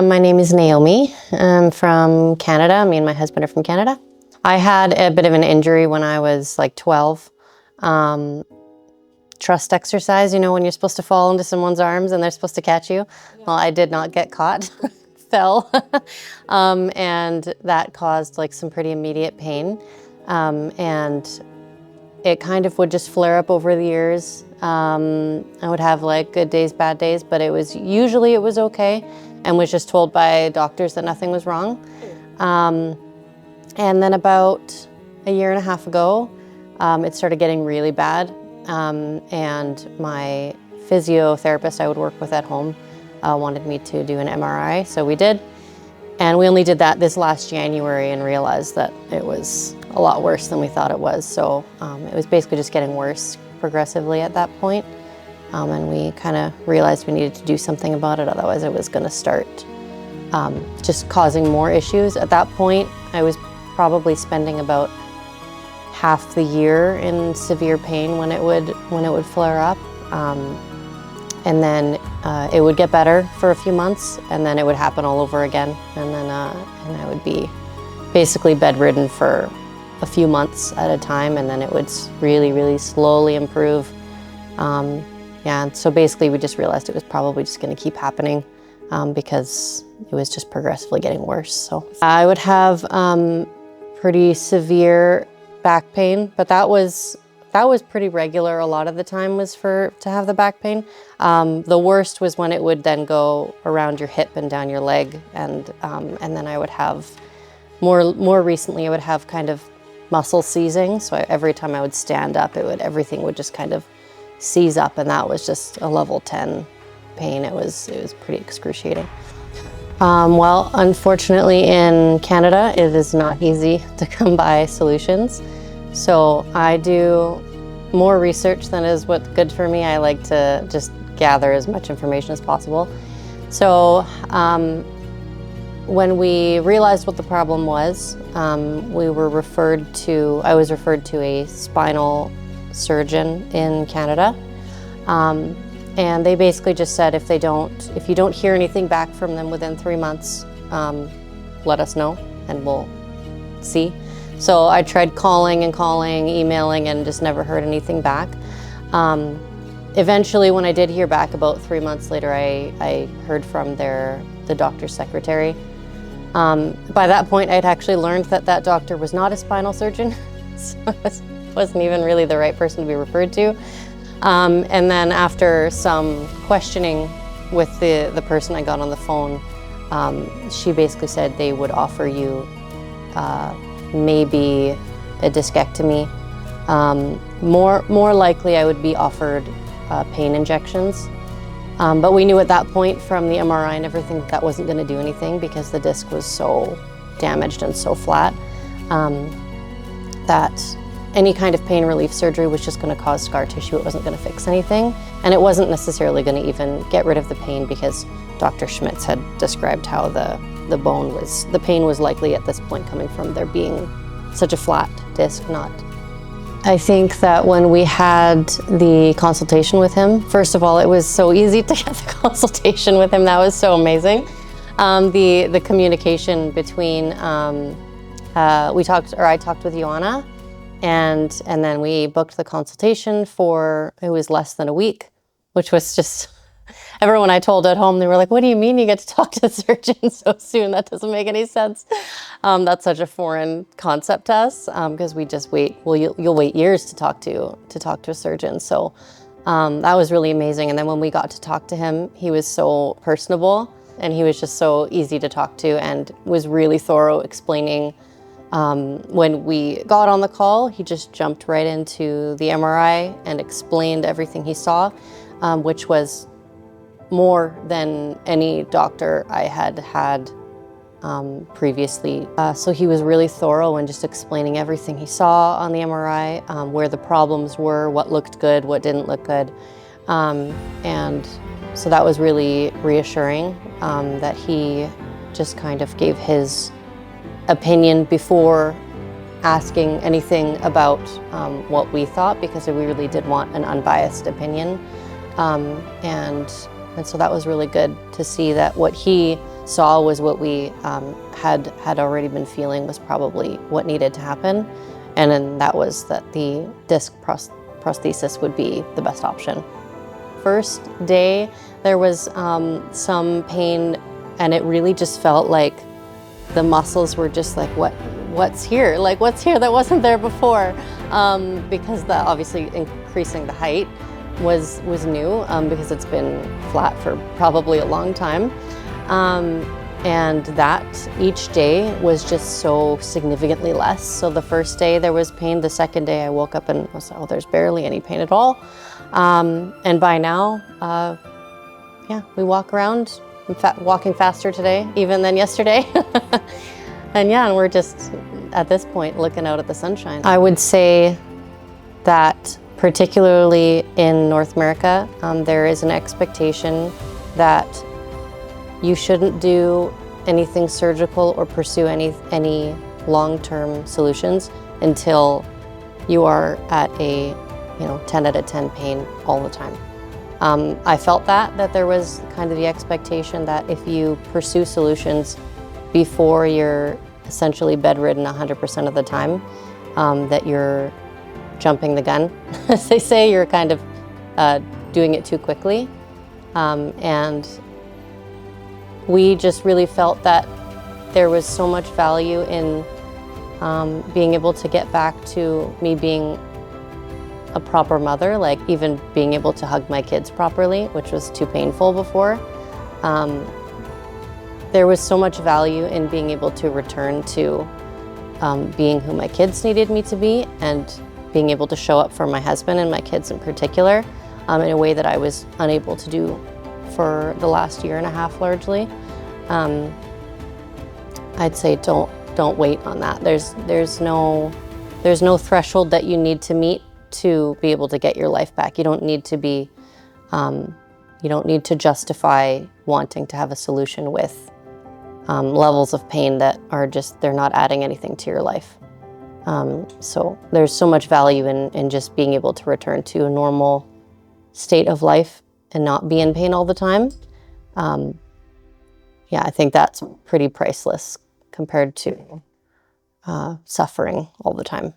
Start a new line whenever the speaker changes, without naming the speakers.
My name is Naomi. I'm from Canada. Me and my husband are from Canada. I had a bit of an injury when I was like 12. Trust exercise, you know, when you're supposed to fall into someone's arms and they're supposed to catch you. Well, I did not get caught, fell. And that caused like some pretty immediate pain. And it kind of would just flare up over the years. I would have like good days, bad days, but it was okay, and was just told by doctors that nothing was wrong. And then about a year and a half ago, it started getting really bad. And my physiotherapist I would work with at home wanted me to do an MRI, so we did. And we only did that this last January and realized that it was a lot worse than we thought it was. So it was basically just getting worse progressively at that point. And we kind of realized we needed to do something about it, otherwise it was going to start just causing more issues. At that point, I was probably spending about half the year in severe pain when it would flare up. And then it would get better for a few months, and then it would happen all over again. And then and I would be basically bedridden for a few months at a time, and then it would really, really slowly improve. Yeah, and so basically we just realized it was probably just going to keep happening because it was just progressively getting worse. So I would have pretty severe back pain, but that was pretty regular. A lot of the time was to have the back pain. The worst was when it would then go around your hip and down your leg, and then I would have more recently I would have kind of muscle seizing. So every time I would stand up, everything would just kind of seize up, and that was just a level 10 pain. It was pretty excruciating. Well, unfortunately in Canada, it is not easy to come by solutions. So I do more research than is what's good for me. I like to just gather as much information as possible. So when we realized what the problem was, I was referred to a spinal surgeon in Canada. And they basically just said, if you don't hear anything back from them within 3 months, let us know and we'll see. So I tried calling, emailing, and just never heard anything back. Eventually, when I did hear back about 3 months later, I heard from the doctor's secretary. By that point, I'd actually learned that doctor was not a spinal surgeon, so it wasn't even really the right person to be referred to. And then after some questioning with the person I got on the phone, she basically said they would offer you maybe a discectomy. More likely I would be offered pain injections. But we knew at that point from the MRI and everything that wasn't going to do anything because the disc was so damaged and so flat that any kind of pain relief surgery was just going to cause scar tissue. It wasn't going to fix anything. And it wasn't necessarily going to even get rid of the pain because Dr. Schmitz had described how the pain was likely at this point coming from there being such a flat disc, not. I think that when we had the consultation with him, first of all, it was so easy to get the consultation with him. That was so amazing. The communication between, I talked with Joanna, and then we booked the consultation it was less than a week, which was just, everyone I told at home, they were like, what do you mean you get to talk to the surgeon so soon? That doesn't make any sense. That's such a foreign concept to us because we just wait, well, you'll wait years to talk to a surgeon. So that was really amazing. And then when we got to talk to him, he was so personable and he was just so easy to talk to and was really thorough explaining. When we got on the call, he just jumped right into the MRI and explained everything he saw, which was more than any doctor I had previously. So he was really thorough and just explaining everything he saw on the MRI, where the problems were, what looked good, what didn't look good. And so that was really reassuring that he just kind of gave his opinion before asking anything about what we thought, because we really did want an unbiased opinion. And so that was really good to see that what he saw was what we had already been feeling was probably what needed to happen. And then that was that the disc prosthesis would be the best option. First day, there was some pain, and it really just felt like the muscles were just like, what's here? Like, what's here that wasn't there before? Because obviously increasing the height was new, because it's been flat for probably a long time. And that each day was just so significantly less. So the first day there was pain. The second day I woke up and was like, oh, there's barely any pain at all. And by now, yeah, we walk around. I'm walking faster today even than yesterday. And yeah, and we're just at this point looking out at the sunshine. I would say that particularly in North America, there is an expectation that you shouldn't do anything surgical or pursue any long-term solutions until you are at a 10 out of 10 pain all the time. I felt that there was kind of the expectation that if you pursue solutions before you're essentially bedridden 100% of the time, that you're jumping the gun. As they say, you're kind of doing it too quickly. And we just really felt that there was so much value in being able to get back to me being a proper mother, like even being able to hug my kids properly, which was too painful before. There was so much value in being able to return to being who my kids needed me to be, and being able to show up for my husband and my kids in particular in a way that I was unable to do for the last year and a half largely. I'd say don't wait on that. There's no threshold that you need to meet to be able to get your life back. You don't need to be, you don't need to justify wanting to have a solution with levels of pain that are they're not adding anything to your life. So there's so much value in just being able to return to a normal state of life and not be in pain all the time. Yeah, I think that's pretty priceless compared to suffering all the time.